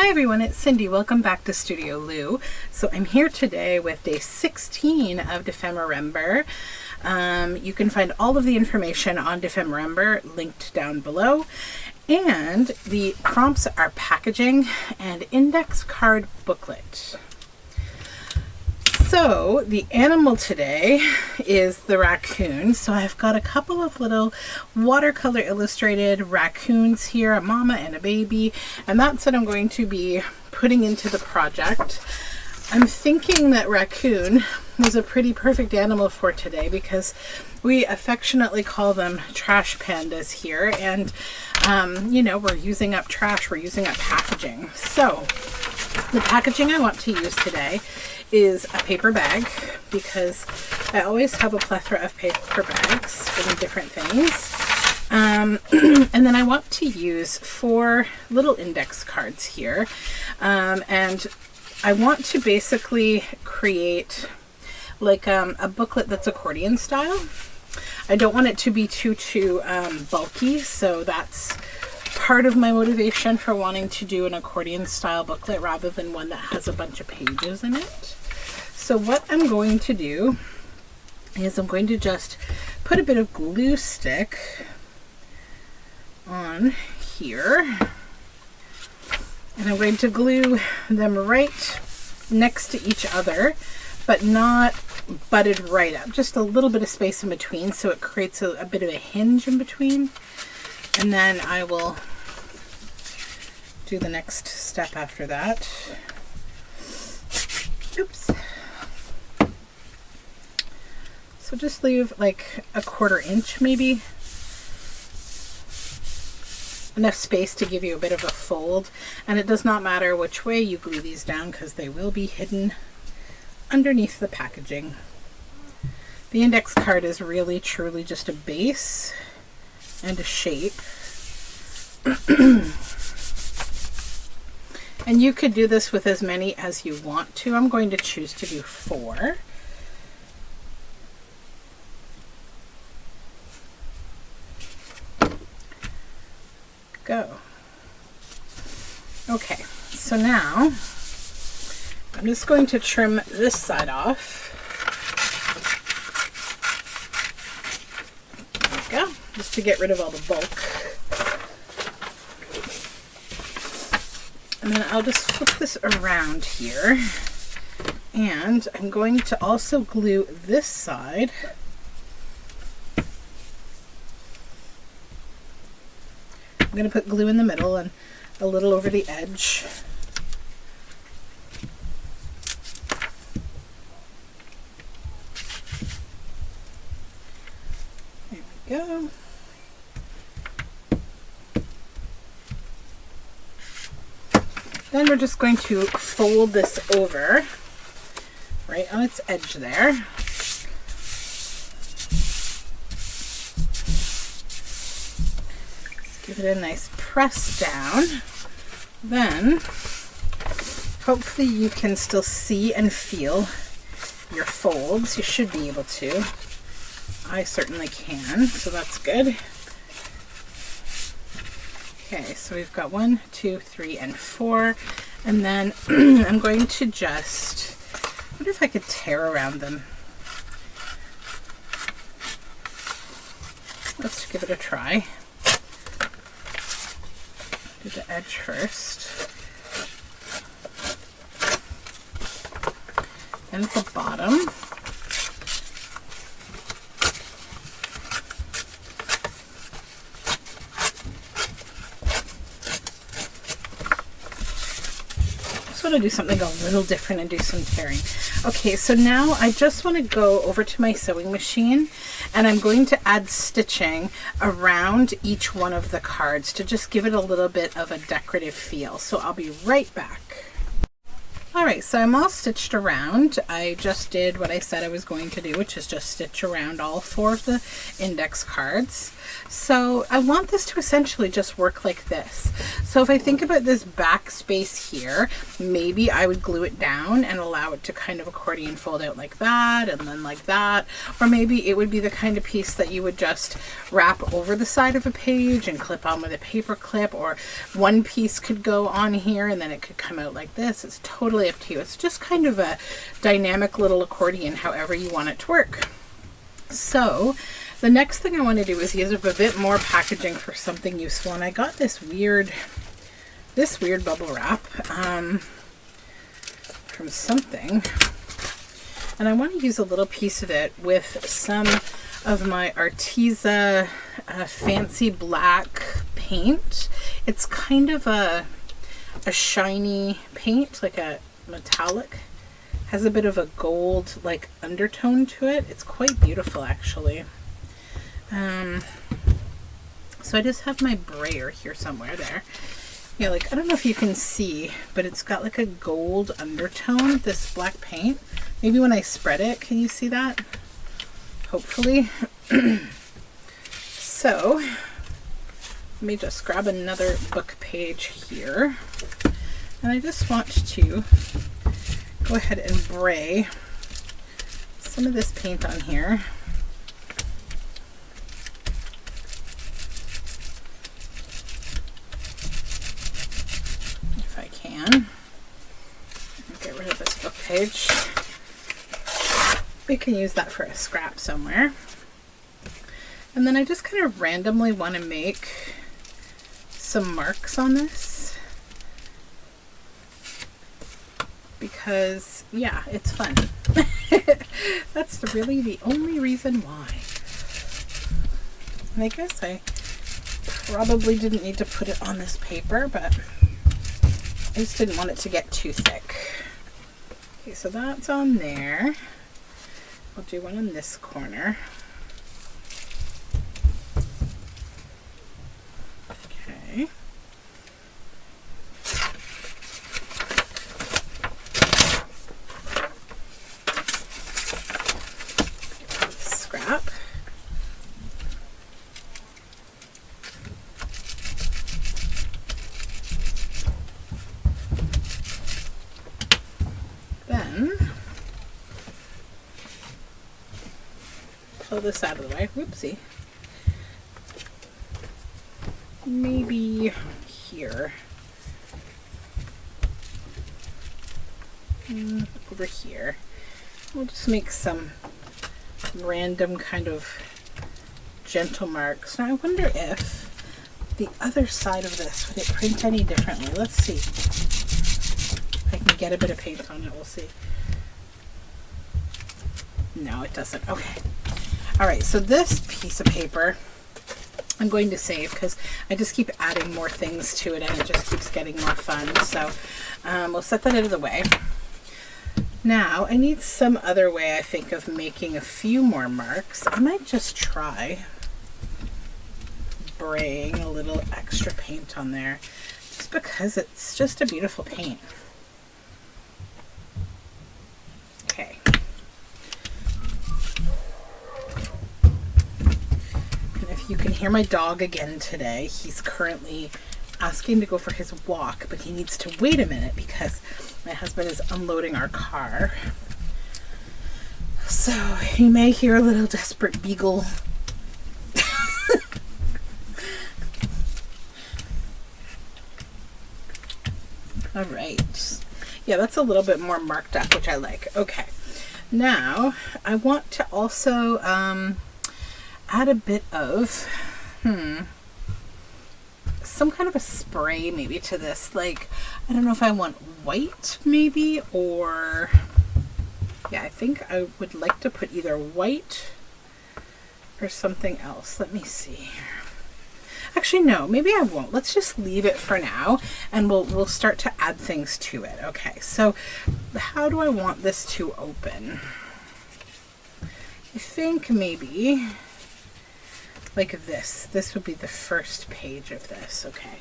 Hi everyone, it's Cindy. Welcome back to Studioloo. So I'm here today with day 16 of Dephemberember. You can find all of the information on Dephemberember linked down below. And the prompts are packaging and index card booklet. So the animal today is the raccoon. So I've got a couple of little watercolor illustrated raccoons here, a mama and a baby, and that's what I'm going to be putting into the project. I'm thinking that raccoon was a pretty perfect animal for today because we affectionately call them trash pandas here, and you know, we're using up trash, we're using up packaging. So the packaging I want to use today is a paper bag, because I always have a plethora of paper bags for different things. And then I want to use 4 little index cards here. And I want to basically create like a booklet that's accordion style. I don't want it to be too bulky, so that's part of my motivation for wanting to do an accordion style booklet rather than one that has a bunch of pages in it. So what I'm going to do is I'm going to just put a bit of glue stick on here, and I'm going to glue them right next to each other, but not butted right up, just a little bit of space in between, so it creates a bit of a hinge in between. And then I will do the next step after that. Oops. So just leave like a 1/4 inch maybe. Enough space to give you a bit of a fold. And it does not matter which way you glue these down because they will be hidden underneath the packaging. The index card is really truly just a base and a shape. And you could do this with as many as you want to. I'm going to choose to do 4. Go. Okay, so now I'm just going to trim this side off. There we go, just to get rid of all the bulk. And then I'll just flip this around here, and I'm going to also glue this side I'm going to put glue in the middle and a little over the edge. There we go. Then we're just going to fold this over right on its edge there. Give it a nice press down. Then hopefully you can still see and feel your folds. You should be able to. I certainly can, so that's good. Okay, so we've got 1, 2, 3, and 4. And then I'm going to just, I wonder if I could tear around them. Let's give it a try. Do the edge first. And at the bottom. I want to do something a little different and do some tearing. Okay, so now I just want to go over to my sewing machine, and I'm going to add stitching around each one of the cards to just give it a little bit of a decorative feel. So I'll be right back. Alright, so I'm all stitched around. I just did what I said I was going to do, which is just stitch around all 4 of the index cards. So I want this to essentially just work like this. So if I think about this back space here, maybe I would glue it down and allow it to kind of accordion fold out like that and then like that. Or maybe it would be the kind of piece that you would just wrap over the side of a page and clip on with a paper clip, or one piece could go on here and then it could come out like this. It's totally up to you. It's just kind of a dynamic little accordion, however you want it to work. So the next thing I want to do is use up a bit more packaging for something useful. And I got this weird bubble wrap from something. And I want to use a little piece of it with some of my Arteza fancy black paint. It's kind of a shiny paint, like a metallic. Has a bit of a gold like undertone to it. It's quite beautiful actually. So I just have my brayer here somewhere there. Yeah, like I don't know if you can see, but it's got like a gold undertone, this black paint. Maybe when I spread it, can you see that? Hopefully. So let me just grab another book page here. And I just want to go ahead and bray some of this paint on here. If I can. Get rid of this book page. We can use that for a scrap somewhere. And then I just kind of randomly want to make some marks on this. Because, yeah, it's fun. That's really the only reason why. And I guess I probably didn't need to put it on this paper, but I just didn't want it to get too thick. Okay, so that's on there. I'll do one in this corner. Okay. Scrap. Then pull this out of the way. Whoopsie. Maybe here. Over here. We'll just make some random kind of gentle marks. Now I wonder if the other side of this, would it print any differently? Let's see. If I can get a bit of paint on it, we'll see. No, it doesn't. Okay. All right, so this piece of paper I'm going to save because I just keep adding more things to it and it just keeps getting more fun. So we'll set that out of the way. Now I need some other way, I think, of making a few more marks. I might just try spraying a little extra paint on there just because it's just a beautiful paint. Okay. You can hear my dog again today. He's currently asking to go for his walk, but he needs to wait a minute because my husband is unloading our car. So you may hear a little desperate beagle. All right. Yeah, that's a little bit more marked up, which I like. Okay. Now I want to also add a bit of some kind of a spray maybe to this. Like, I don't know if I want white maybe, or yeah, I think I would like to put either white or something else. Let me see. Actually, no, maybe I won't. Let's just leave it for now and we'll start to add things to it. Okay, so how do I want this to open? I think maybe like this. This would be the first page of this. Okay.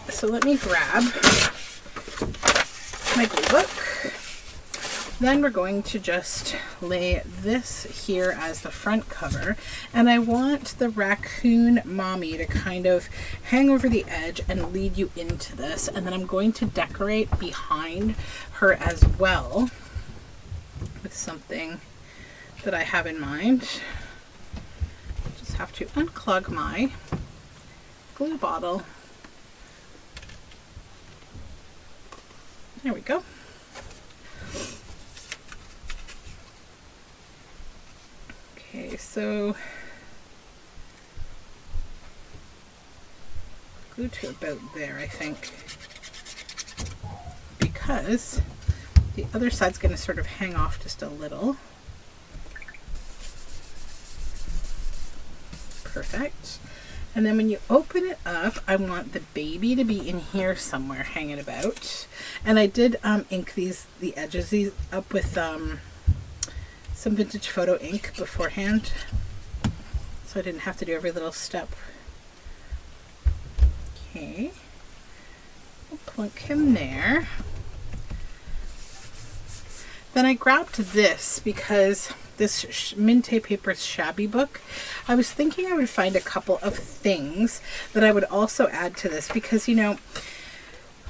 So let me grab my glue book. Then we're going to just lay this here as the front cover, and I want the raccoon mommy to kind of hang over the edge and lead you into this, and then I'm going to decorate behind her as well with something that I have in mind. Just have to unclog my glue bottle. There we go. Okay, so glue to about there, I think, because the other side's going to sort of hang off just a little. Perfect. And then when you open it up, I want the baby to be in here somewhere hanging about. And I did ink the edges up with some vintage photo ink beforehand, so I didn't have to do every little step. Okay, we'll plunk him there. Then I grabbed this because this Minte Papers Shabby book, I was thinking I would find a couple of things that I would also add to this, because, you know,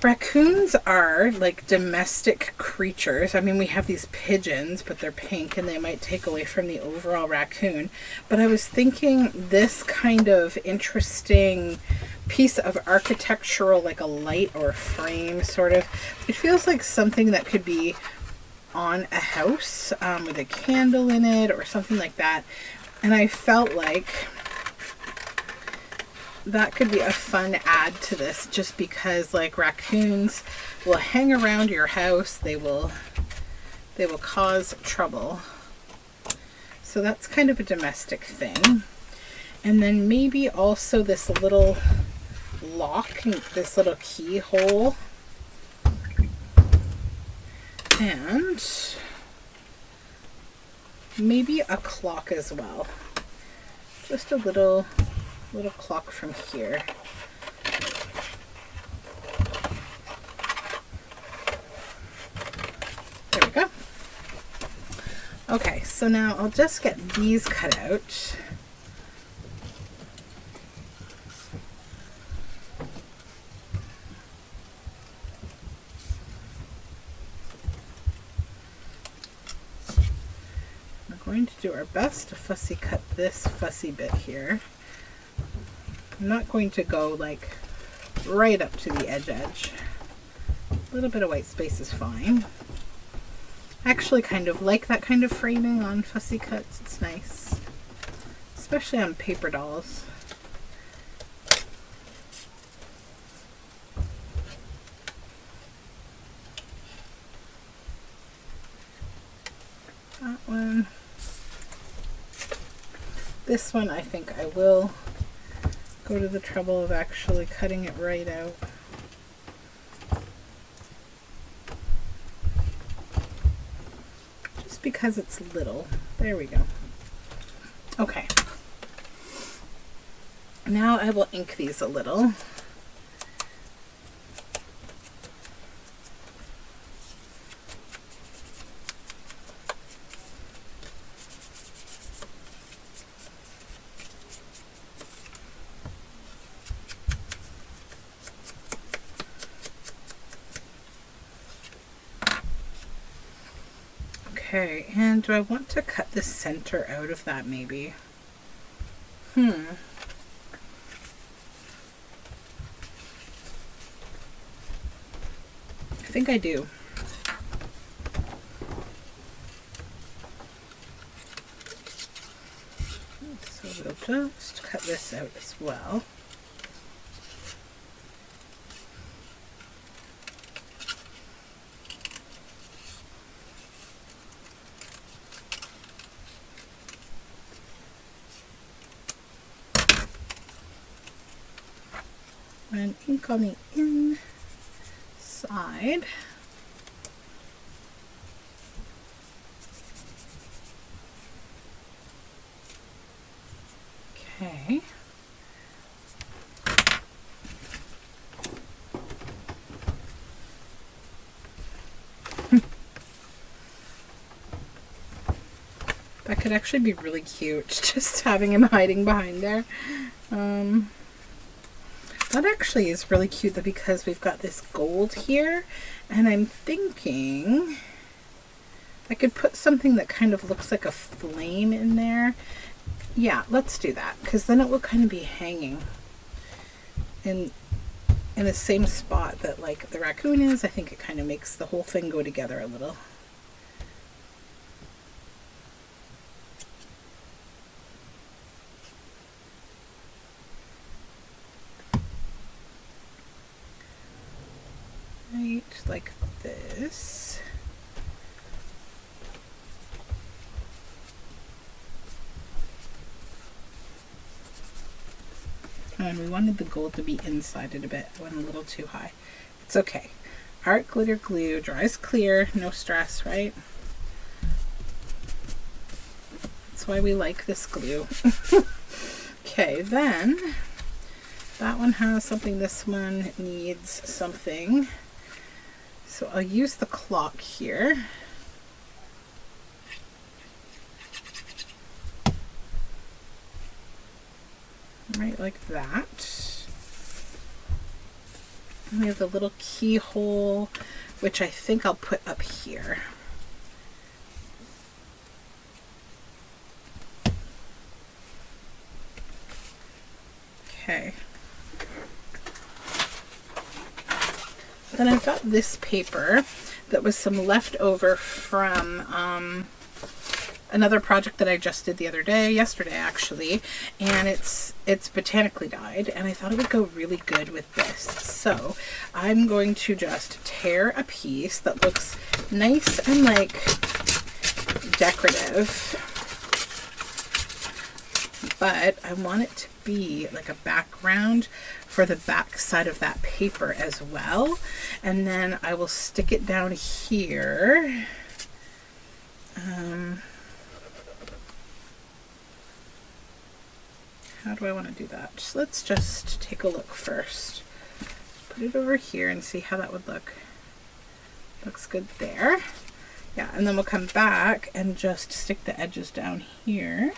raccoons are like domestic creatures. I mean, we have these pigeons, but they're pink and they might take away from the overall raccoon. But I was thinking this kind of interesting piece of architectural, like a light or a frame sort of, it feels like something that could be on a house with a candle in it or something like that. And I felt like that could be a fun add to this, just because like raccoons will hang around your house, they will cause trouble. So that's kind of a domestic thing. And then maybe also this little lock, this little keyhole, and maybe a clock as well. Just a little clock from here. There we go. Okay, so now I'll just get these cut out. We're going to do our best to fussy cut this fussy bit here. I'm not going to go like right up to the edge. A little bit of white space is fine. I actually kind of like that kind of framing on fussy cuts. It's nice, especially on paper dolls. That one. This one, I think I will go to the trouble of actually cutting it right out. Just because it's little. There we go. Okay. Now I will ink these a little. Okay, and do I want to cut the center out of that maybe? I think I do. So we'll just cut this out as well. And ink on the inside. Okay. could actually be really cute, just having him hiding behind there. That actually is really cute though, because we've got this gold here, and I'm thinking I could put something that kind of looks like a flame in there. Yeah, let's do that, because then it will kind of be hanging in the same spot that like the raccoon is. I think it kind of makes the whole thing go together a little. Right, like this. And we wanted the gold to be inside it a bit. It went a little too high. It's okay. Art glitter glue dries clear, no stress, right? That's why we like this glue. Okay, then that one has something, this one needs something. So I'll use the clock here. Right, like that. And we have the little keyhole, which I think I'll put up here. Okay. Then I've got this paper that was some leftover from another project that I just did the other day, yesterday actually, and it's botanically dyed, and I thought it would go really good with this. So I'm going to just tear a piece that looks nice and like decorative, but I want it to be like a background for the back side of that paper as well. And then I will stick it down here. How do I want to do that? Let's just take a look first. Put it over here and see how that would look. Looks good there. Yeah, and then we'll come back and just stick the edges down here.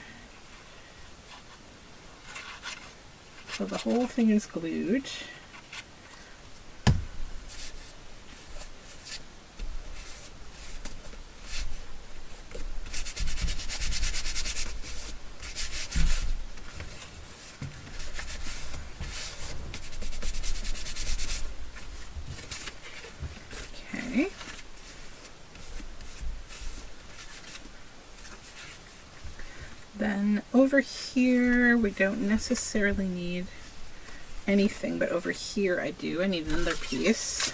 So the whole thing is glued. Okay. Then over here, we don't necessarily need anything, but over here I do. I need another piece.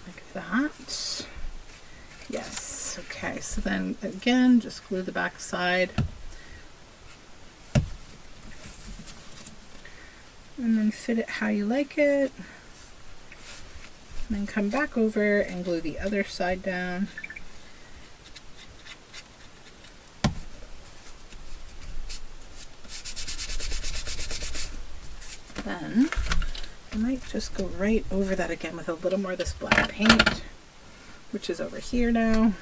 Like that. Yes. Okay, so then again, just glue the back side. And then fit it how you like it. And then come back over and glue the other side down. Then I might just go right over that again with a little more of this black paint, which is over here now.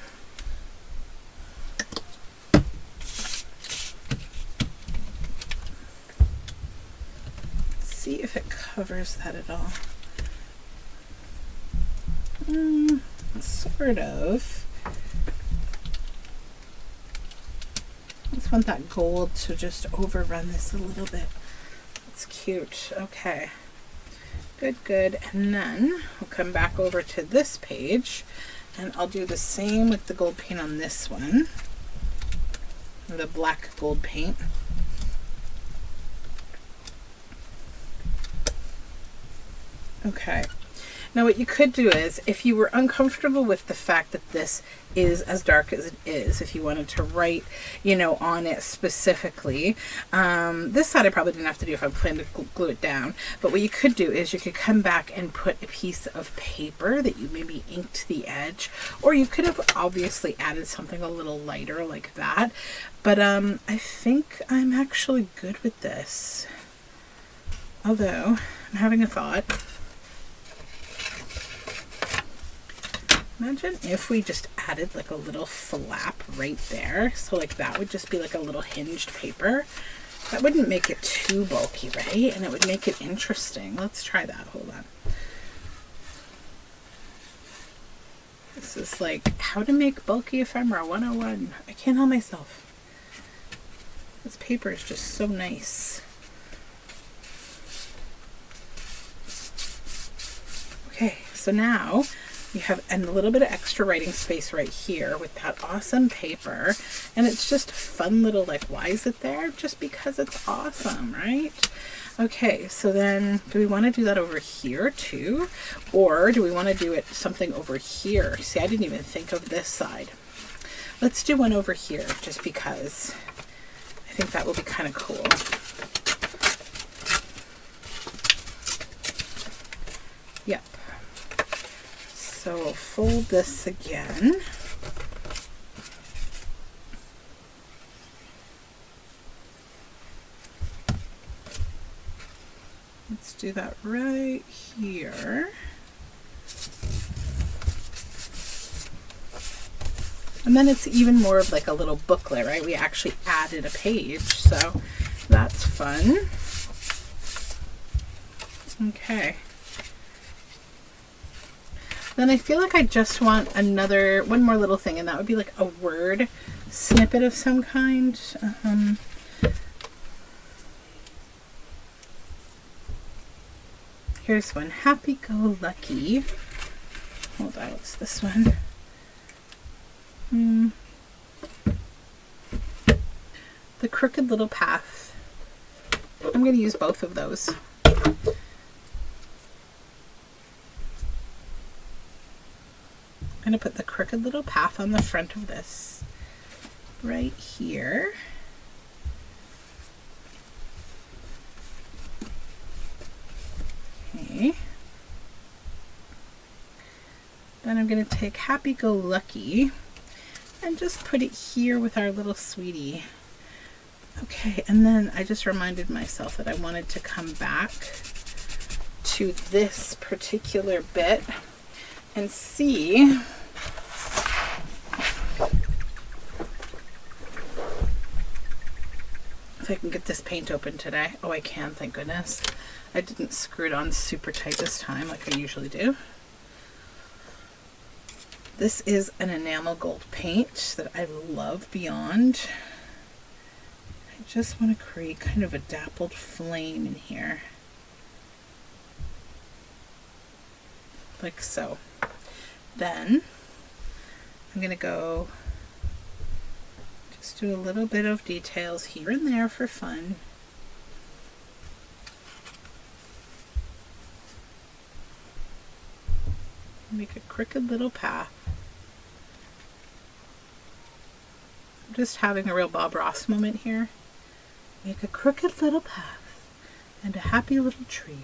See if it covers that at all. Sort of. I just want that gold to just overrun this a little bit. It's cute. Okay. Good, good. And then I'll come back over to this page and I'll do the same with the gold paint on this one. The black gold paint. Okay. Now what you could do is, if you were uncomfortable with the fact that this is as dark as it is, if you wanted to write, you know, on it specifically, this side I probably didn't have to do if I planned to glue it down, but what you could do is you could come back and put a piece of paper that you maybe inked the edge, or you could have obviously added something a little lighter like that, but I think I'm actually good with this. Although, I'm having a thought. Imagine if we just added like a little flap right there. So like that would just be like a little hinged paper. That wouldn't make it too bulky, right? And it would make it interesting. Let's try that. Hold on. This is like how to make bulky ephemera 101. I can't help myself. This paper is just so nice. Okay, so now you have a little bit of extra writing space right here with that awesome paper. And it's just a fun little like, why is it there? Just because it's awesome, right? Okay, so then do we want to do that over here too? Or do we want to do it something over here? See, I didn't even think of this side. Let's do one over here just because I think that will be kind of cool. Yep. So we'll fold this again. Let's do that right here. And then it's even more of like a little booklet, right? We actually added a page, so that's fun. Okay. Then I feel like I just want one more little thing, and that would be like a word snippet of some kind. Here's one. Happy-go-lucky. Hold on, what's this one? The crooked little path. I'm going to use both of those. I'm going to put the crooked little path on the front of this right here. Okay. Then I'm going to take happy-go-lucky and just put it here with our little sweetie. Okay, and then I just reminded myself that I wanted to come back to this particular bit and see if I can get this paint open today. Oh, I can, thank goodness. I didn't screw it on super tight this time like I usually do. This is an enamel gold paint that I love beyond. I just want to create kind of a dappled flame in here. Like so. Then I'm going to go just do a little bit of details here and there for fun. Make a crooked little path. I'm just having a real Bob Ross moment here. Make a crooked little path and a happy little tree.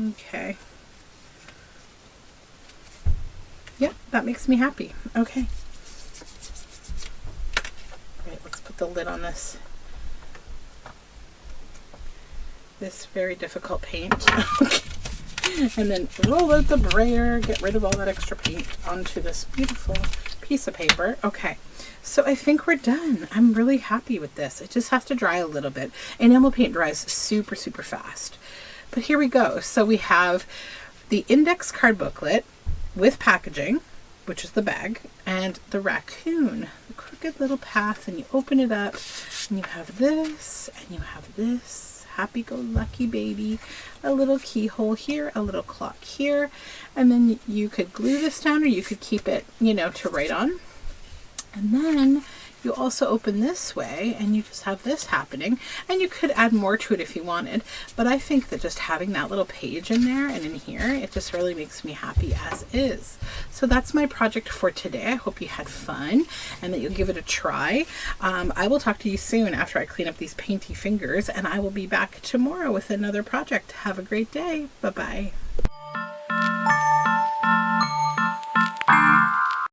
Okay. Yep, that makes me happy. Okay. Right, let's put the lid on this. This very difficult paint. And then roll out the brayer, get rid of all that extra paint onto this beautiful piece of paper. Okay, so I think we're done. I'm really happy with this. It just has to dry a little bit. Enamel paint dries super, super fast. But here we go. So we have the index card booklet with packaging, which is the bag, and the raccoon, the crooked little path, and you open it up and you have this and you have this. Happy-go-lucky baby, a little keyhole here, a little clock here, and then you could glue this down or you could keep it, you know, to write on. And then you also open this way and you just have this happening, and you could add more to it if you wanted, but I think that just having that little page in there and in here, it just really makes me happy as is. So that's my project for today. I hope you had fun and that you'll give it a try. I will talk to you soon after I clean up these painty fingers, and I will be back tomorrow with another project. Have a great day. Bye-bye.